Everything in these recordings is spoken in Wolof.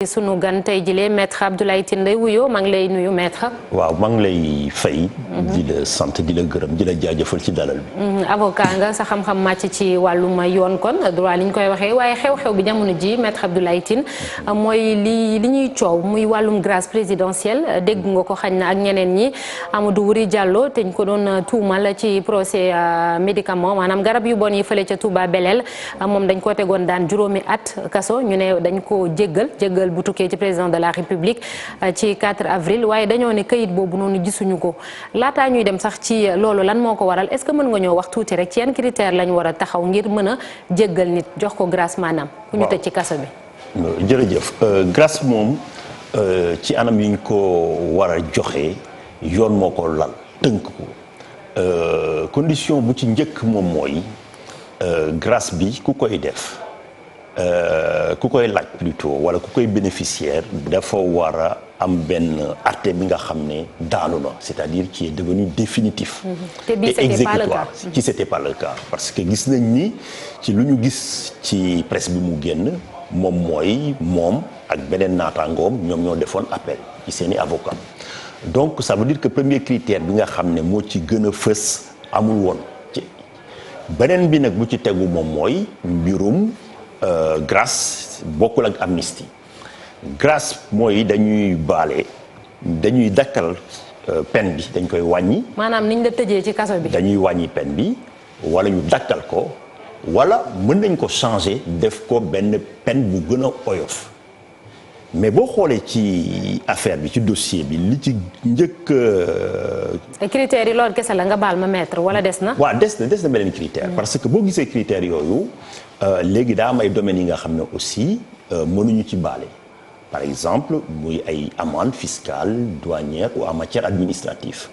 sunu gan tey jile maître Abdoulaye Tine lay wuyoo maa ngi lay nuyu maître. waaw maa ngi lay fay. di la sant di la gërëm di la jaajëfal ci dalal bi. avocat nga sa xam-xam màcc ci wàllum yoon kon droit li ñu koy waxee waaye xew-xew bi jamono ji maître Abdoulaye Tine mooy li ñuy coow muy wàllum grâce présidentielle dégg nga ko xañ na ak ñeneen ñi Amadou Wuri Diallo te ñu ko doon tuumal ci procès médicament maanaam garab yu bon yi fële ca Touba Belel moom dañ ko tegoon daan juróomi at kaso ñu ne dañ ko jéggal bu tukkee ci président de la république ci 4 avril waaye dañoo ne kayit boobu noonu gisuñu ko laataa ñuy dem sax ci loolu lan moo ko waral est-ce que mën nga ñoo wax tuuti rek ci yan critère lañ war a taxaw ngir mën a jéggal nit jox ko grâce maanaam ku ñu tëj ci kaso bi. jërëjëf grâce moom ci anam yi ñu ko war a joxe yoon moo ko lal tënk ko condition bu ci njëkk moom mooy grâce bi ku koy def ku koy laaj plutôt wala ku koy bénéficiaire dafa war a am benn acte bi nga xam ne daanu na c'est-à-dire qui est devenu définitif et exécutoire ci c'était pas le cas parce que gis nañ ni ci lu ñu gis ci presse bi mu génn moom mooy moom ak beneen naataangoom ñoom ñoo defoon appel ci seeni avocat donc ça veut dire que premier critère bi nga xam ne moo ci gën a fës amul woon ci beneen bi nag bu ci tegu moom mooy mbirum grâce bokkul ak amnistie grâce mooy dañuy baale dañuy dakkal peine bi dañ koy wàññi. maanaam niñ la tëjee ci kaso bi. dañuy wàññi peine bi wala ñu dakkal ko wala mën nañ ko changer def ko benn peine bu gën a oyof mais boo xoolee ci affaire bi ci dossier bi li ci njëkk. critères yi loolu kese la nga baal ma maître wala des na. waaw des na beneen critère. parce que boo gisee critères yooyu. léegi daa am ay domaines yi nga xam ne aussi mënuñu ci baale par exemple muy ay amende fiscale douanière ou en matière administrative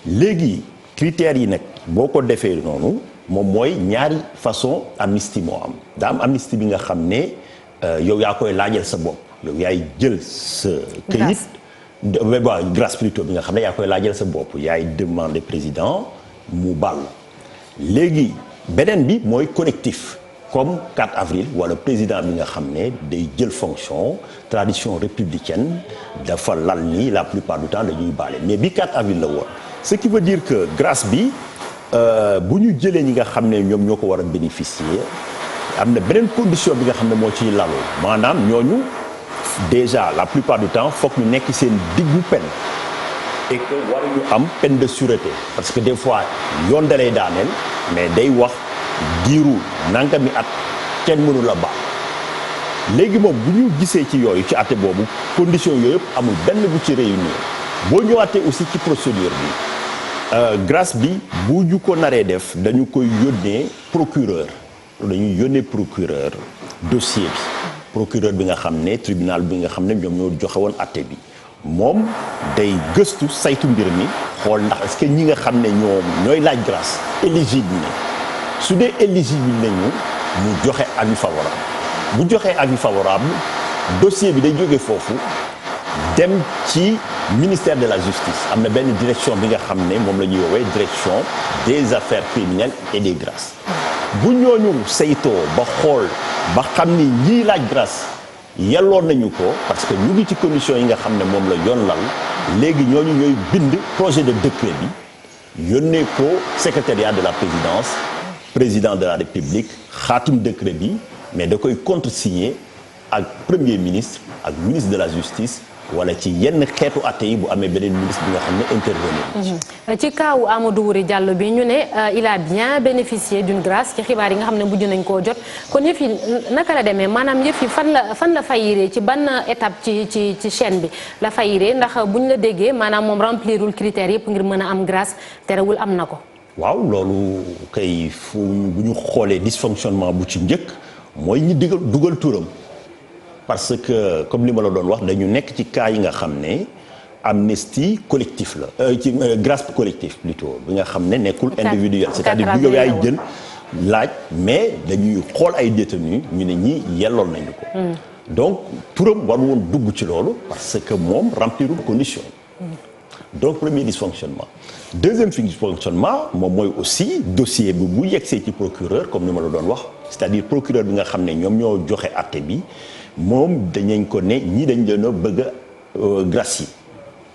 léegi critères yi nag boo ko defee noonu moom mooy ñaari façon amnistie moo am daa am amnistie bi nga xam ne yow yaa koy laajal sa bopp yow yaay jël sa këyit waaw grâce plutôt bi nga xam ne yaa koy laajal sa bopp yaay demander président mu baal léegi beneen bi mooy collectif comme 4 avril wala président bi nga xam ne day jël fonction tradition républicaine dafa lal ni la plupart du temps dañuy baale mais bi 4 avril la woon ce qui veut dire que grâce bi bu ñu jëlee ñi nga xam ne ñoom ñoo ko war a bénéficier am na beneen condition bi nga xam ne moo ciy laloo maanaam ñooñu déjà la plupart du temps foog ñu nekk seen diggu peine et que waruñu am peine de sûreté parce que des fois yoon dalay daaneel mais day wax diiru nangami at kenn mënu la baal léegi moom bu ñu gisee ci yooyu ci àtte boobu condition yooyu yëpp amul benn bu ci réunir boo ñëwaatee aussi ci procédure bi grâce bi bu ñu ko naree def dañu koy yónnee procureur dossier bi procureur bi nga xam ne tribunal bi nga xam ne ñoom ñoo joxe woon àtte bi moom day gëstu saytu mbir mi xool ndax est-ce que ñi nga xam ne ñooy laaj grâce éligible ne su dee éligible nañu mu joxe avis favorable bu joxee avis favorable dossier bi day jóge foofu dem ci ministère de la justice am na benn direction bi nga xam ne moom la ñuy woowee direction des affaires criminelles et des grâces bu ñooñu saytoo ba xool ba xam ni ñii laaj grâce yelloon nañu ko parce que ñu ngi ci conditions yi nga xam ne moom la yoon lal léegi ñooñu ñooy bind projet de décret bi yónnee ko secrétariat de la présidence président de la république xaatim décret bi mais da koy contresigner ak premier ministre ak ministre de la justice wala ci yenn xeetu atte yi bu amee beneen ministre bi nga xam ne intervenir ci kaawu Amadou Wuri Diallo bi ñu ne il a bien bénéficié d'une grâce ci xibaar yi nga xam ne mujj nañ koo jot kon yëf yi naka la demee maanaam yëf yi fan la fayiree ci ban étape ci chaîne bi la fayiree ndax buñ la déggee maanaam moom remplirul critères yëpp ngir mën a am grâce terewul am na ko. waaw loolu kay fu bu ñu xoolee dysfonctionnement bu ci njëkk mooy ñi dugal turam parce que comme li ma la doon wax dañu nekk ci cas yi nga xam ne amnistie collectif la ci grâce collective plutôt bi nga xam ne nekkul individuel c'est-à-dire bu yow yaay jël laaj mais dañuy xool ay détenus ñu ne ñi yelloon nañu ko donc turam war woon dugg ci loolu parce que moom remplirul condition donc premier dysfonctionnement deuxième dysfonctionnement moom mooy aussi dossier bi bu yegsee ci procureur comme ni ma la doon wax c'est-à-dire procureur bi nga xam ne ñoom ñoo joxe àtte bi moom dañañ ko ne ñii dañ leen a bëgg a gracier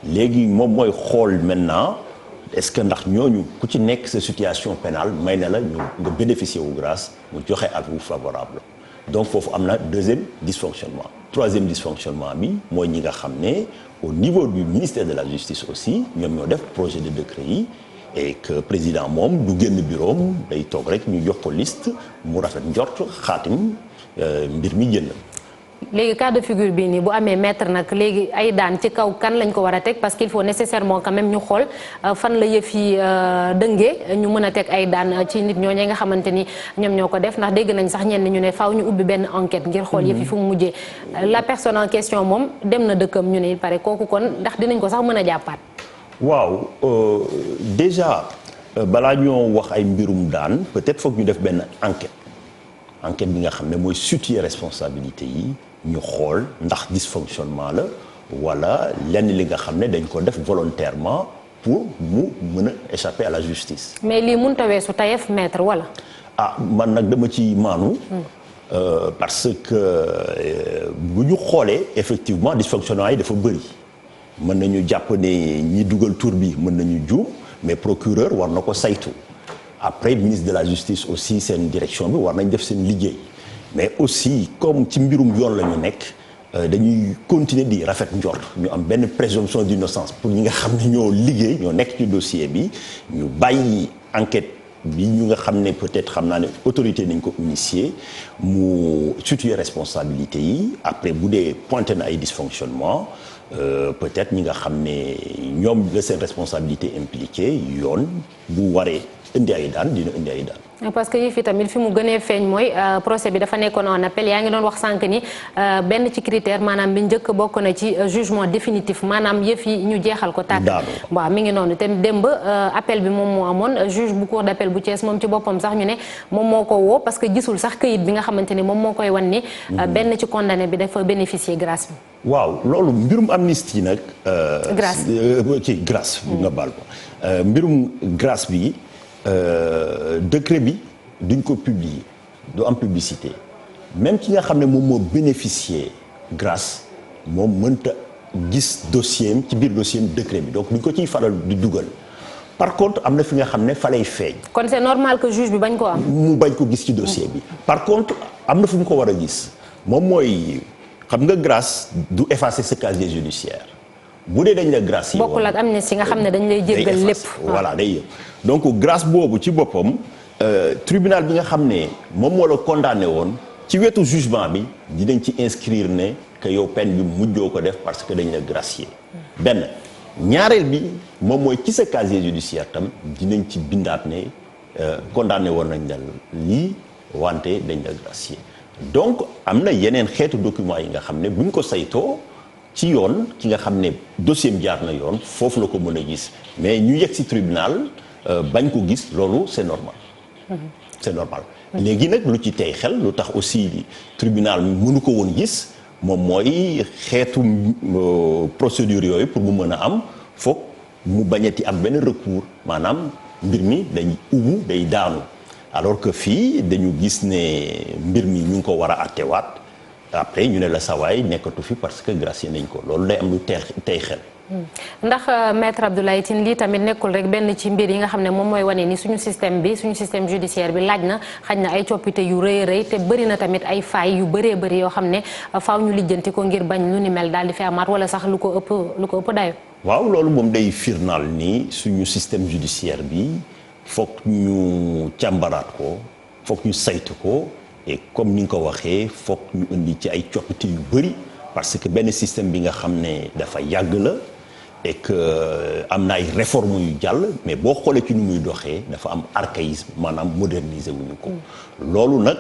léegi moom mooy xool maintenant est-ce que ndax ñooñu ku ci nekk sa situation pénale may na la ñu nga bénéficier wu grâce mu joxe avis favorable donc foofu am na deuxième dysfonctionnement troisième dysfonctionnement bi mooy ñi nga xam ne au niveau du ministère de la justice aussi ñoom ñoo def projet de décret yi et que président moom du génn bureau day toog rek ñu jox ko liste mu rafet njort xaatim mbir mi génn. léegi cas de figure bii nii bu amee maître nag léegi ay daan ci kaw kan lañ ko war a teg parce qu'il faut nécessairement quand même ñu xool fan la yëf yi dëngee ñu mën a teg ay daan ci nit ñooñu nga xamante ni ñoom ñoo ko def ndax dégg nañ sax ñenn ñu ne faaw ñu ubbi benn enquête ngir xool yëf yi fu mu mujjee la personne en question moom dem na dëkkam ñu ne il paraît kooku kon ndax dinañ ko sax mën a jàppaat. waaw déjà balaa ñoo wax ay mbirum daan peut-être foog ñu def benn enquête bi nga xam ne mooy situer responsabilité yi. ñu xool ndax dysfonctionnement la wala lenn li nga xam ne dañ ko def volontairement pour mu mën a échapper à la justice. mais lii mënut a weesu tayef maître wala. man nag dama ci maanu. parce que bu ñu xoolee effectivement dysfonctionnement yi dafa bëri. mën nañu jàpp ne ñi dugal tur bi mën nañu juum mais procureur war na ko saytu après ministre de la justice aussi seen direction bi war nañ def seen liggéey. mais aussi comme ci mbirum yoon la ñu nekk dañuy continuer di rafet njort ñu am benn présomption d'innocence pour ñi nga xam ne ñoo liggéey ñoo nekk ci dossier bi ñu bàyyi enquête bi ñu nga xam ne peut-être xam naa ne autorité nañ ko initier mu situer responsabilité yi après bu dee pointé na ay dysfonctionnement peut-être ñi nga xam ne ñoom la seen responsabilité impliquée yoon bu waree indi ay daan dina indi ay daan. parce que yëf yi tamit fi mu gënee feeñ mooy procès bi dafa nekkoon en appel yaa ngi doon wax sànq ni benn ci critère maanaam bi njëkk bokk na ci jugement définitif maanaam yëf yi ñu jeexal ko tàkk. waaw mi ngi noonu te démb appel bi moom moo amoon juge bu cour d'appel bu Thiès moom ci boppam sax ñu ne moom moo ko woo parce que gisul sax këyit bi nga xamante ni moom moo koy wan ni. benn ci condamné bi dafa bénéficier grâce bi. waaw loolu mbirum amnistie nag. grâce grâce bu nga baal ko mbirum grâce bi. décret bi duñ ko publier du am publicité même ki nga xam ne moom moo bénéficier grâce moom mënta gis dossier am ci biir dossier am décret bi donc duñ ko ciy faral di dugal par contre am na fi nga xam ne fa lay feeñ. kon c'est normal que juge bi bañ ko am. mu bañ ko gis ci dossier bi. par contre am na fu mu ko war a gis moom mooy xam nga grâce du effacer ce casier judiciaire. bu dee dañ la grâce yi bokkul ak amnistie nga xam ne dañ lay jéggal lépp. voilà day yëpp donc grâce boobu ci boppam tribunal bi nga xam ne moom moo la condamné woon ci wetu jugement bi dinañ ci inscrire ne que yow peine bi mujjoo ko def parce que dañ la gracier benn ñaareel bi moom mooy ci sa casier judiciaire tam dinañ ci bindaat ne condamné woon nañ la lii wante dañ la gracier donc am na yeneen xeetu documents yi nga xam ne buñ ko saytoo. ci yoon ki nga xam ne dossier am jaar na yoon foofu la ko mën a gis mais ñu yegg ci tribunal bañ ko gis loolu c'est normal. c'est normal léegi nag lu ci tey xel lu tax aussi tribunal mënu ko woon gis moom mooy xeetu procédure yooyu pour mu mën a am foog mu bañati am benn recours maanaam mbir mi day ubu day daanu alors que fii dañu gis ne mbir mi ñu ngi ko war a àttewaat. après ñu ne la sawaay nekkatu fi parce que gracier nañ ko loolu day am lu tey xel. ndax maître Abdoulaye Tine lii tamit nekkul rek benn ci mbir yi nga xam ne moom mooy wane ni suñu système judiciaire bi laaj na xaj na ay coppite yu rëy rëy te bëri na tamit ay failles yu bëree bëri yoo xam ne faaw ñu lijjanti ko ngir bañ lu ni mel daal di fi amaat wala sax lu ko ëpp dayo waaw loolu moom day firnaal ni suñu système judiciaire bi foog ñu càmbaraat ko foog ñu saytu ko. et comme ni nga ko waxee foog ñu indi ci ay coppite yu bëri parce que benn système bi nga xam ne dafa yàgg la et que am na ay réformes yu jàll mais boo xoolee ci nu muy doxee dafa am archaïsme maanaam moderniser wuñu ko. loolu nag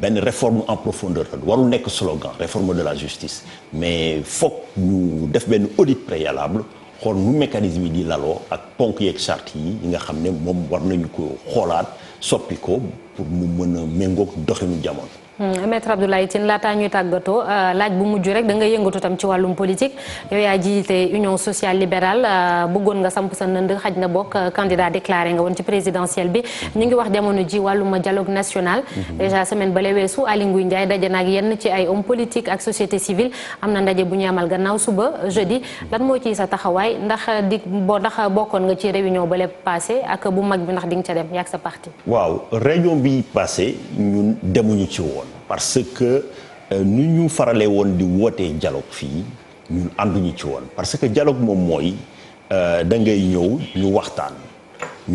benn réforme en profondeur la warul nekk slogan réforme de la justice mais foog ñu def benn audit préalable xool nu mécanisme yi di laloo ak ponk yeeg charte yi nga xam ne moom war nañu ko xoolaat soppi ko pour mu mën a méngoog doxinu jamono. Maître Abdoulaye Tine laataa ñuy tàggatoo laaj bu mujj rek da nga yëngatu tam ci wàllum politique yow yaa jiite Union sociale libérale bëggoon nga samp sa ndënd xaj na bokk candidat déclaré nga woon ci présidentielle bi ñu ngi wax jamono ji wàllum dialogue national. déjà semaine bale weesu Aly Ngouille Ndiaye daje na ak yenn ci ay hommes politiques ak société civile am na ndaje bu ñu amal gannaaw suba jeudi lan moo ciy sa taxawaay ndax bokkoon nga ci réunion bale passé ak bu mag bi ndax di nga ca dem yaag sa parti. waaw réunion bi passé ñun demuñu ci woon. parce que nu ñu farale woon di wootee dialogue fii ñun ànduñu ci woon parce que dialogue moom mooy da ngay ñëw ñu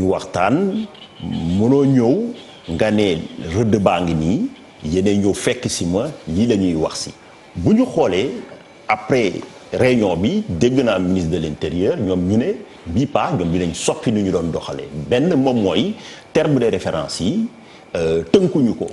waxtaan mënoo ñëw nga ne rëdd baa ngi nii yéen ñëw fekk si ma lii la ñuy wax si bu ñu xoolee après réunion bi dégg naa ministre de l'intérieur ñoom ñu ne bii pas ñoom dinañ soppi nu ñu doon doxalee benn moom mooy terme de référence yi tënkuñu ko.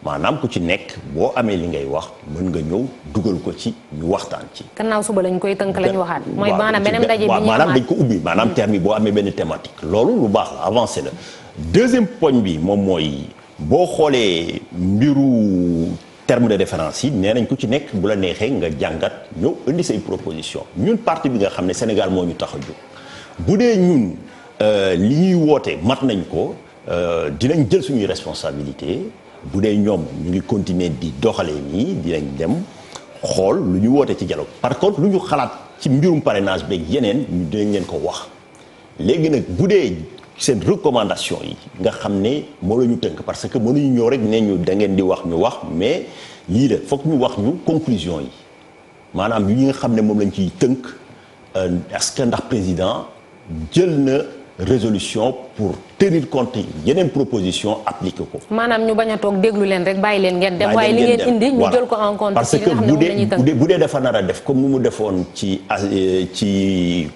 maanaam ku ci nekk boo amee li ngay wax mën nga ñëw dugal ko ci ñu waxtaan ci. gannaaw suba lañ koy tënk lañ waxaat. mooy maanaam beneen ndaje bi maanaam dañ ko ubbi maanaam terme yi boo amee benn thématique. loolu lu baax la avancé la deuxième poñ bi moom mooy boo xoolee mbiru terme de référence yi nee nañ ku ci nekk bu la neexee nga jàngat ñëw indi say proposition ñun parti bi nga xam ne Sénégal moo ñu tax a jóg bu dee ñun li ñuy woote mat nañ ko dinañ jël suñuy responsabilité bu dee ñoom ñu ngi continuer di doxalee nii dinañ dem xool lu ñu woote ci dialogue par contre lu ñu xalaat ci mbirum parrainage beeg yeneen ñu dinañ leen ko wax léegi nag bu dee seen recommandation yi nga xam ne moo la ñu tënk parce que mënuñu ñëw rek ne ñu da ngeen di wax ñu wax mais lii la foog ñu wax ñu conclusion yi maanaam yi nga xam ne moom lañ ciy tënk est-ce que ndax président jël na résolution pour tenir compte yeneen proposition appliqué ko. maanaam ñu bañ a toog déglu leen rek bàyyi leen ngeen dem. waaye li ngeen indi ñu jël ko en compte. parce que bu dee dafa nar a def comme ni mu defoon ci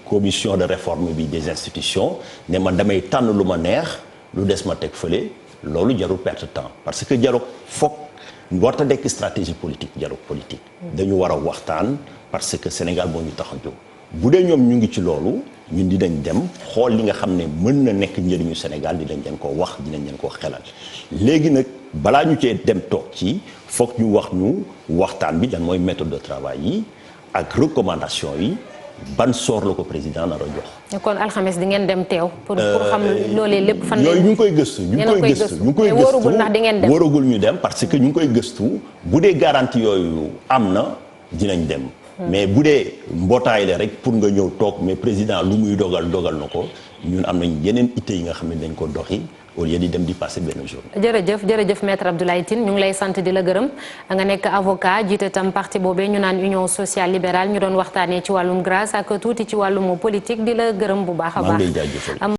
commission de réforme bi des institutions ne man damay tànn lu ma neex lu des ma teg fële loolu jarul perte temps parce que dialogue foog warta dekk stratégie politique dialogue politique. dañu war a waxtaan parce que Sénégal moo ñu tax a jóg bu dee ñoom ñu ngi ci loolu. ñun dinañ dem xool li nga xam ne mën na nekk njëriñu Sénégal dinañ leen ko wax dinañ leen ko xelal léegi nag balaa ñu cee dem toog ci foog ñu wax ñu waxtaan bi dan mooy méthode de travail yi ak recommandation yi ban sort la ko président nar a jox. kon alxames di ngeen dem teew. pour xam loolee lépp fan yooyu ñu ngi koy gëstu. ñu ngi koy gëstu wóoragul ndax di ngeen dem wóoragul ñu dem parce que ñu ngi koy gëstu bu dee garantie yooyu am na dinañ dem. mais bu dee mbootaay la rek pour nga ñëw toog mais président lu muy dogal na ko ñun am nañ yeneen itte yi nga xam ne dañ ko doxi au lieu di dem di passer benn jour. jërëjëf maître Abdoulaye Tine ñu ngi lay sant di la gërëm nga nekk avocat jiite tam parti boobee ñu naan Union sociale libérale ñu doon waxtaanee ci wàllum grâce ak tuuti ci wàllum politique di la gërëm bu baax a baax.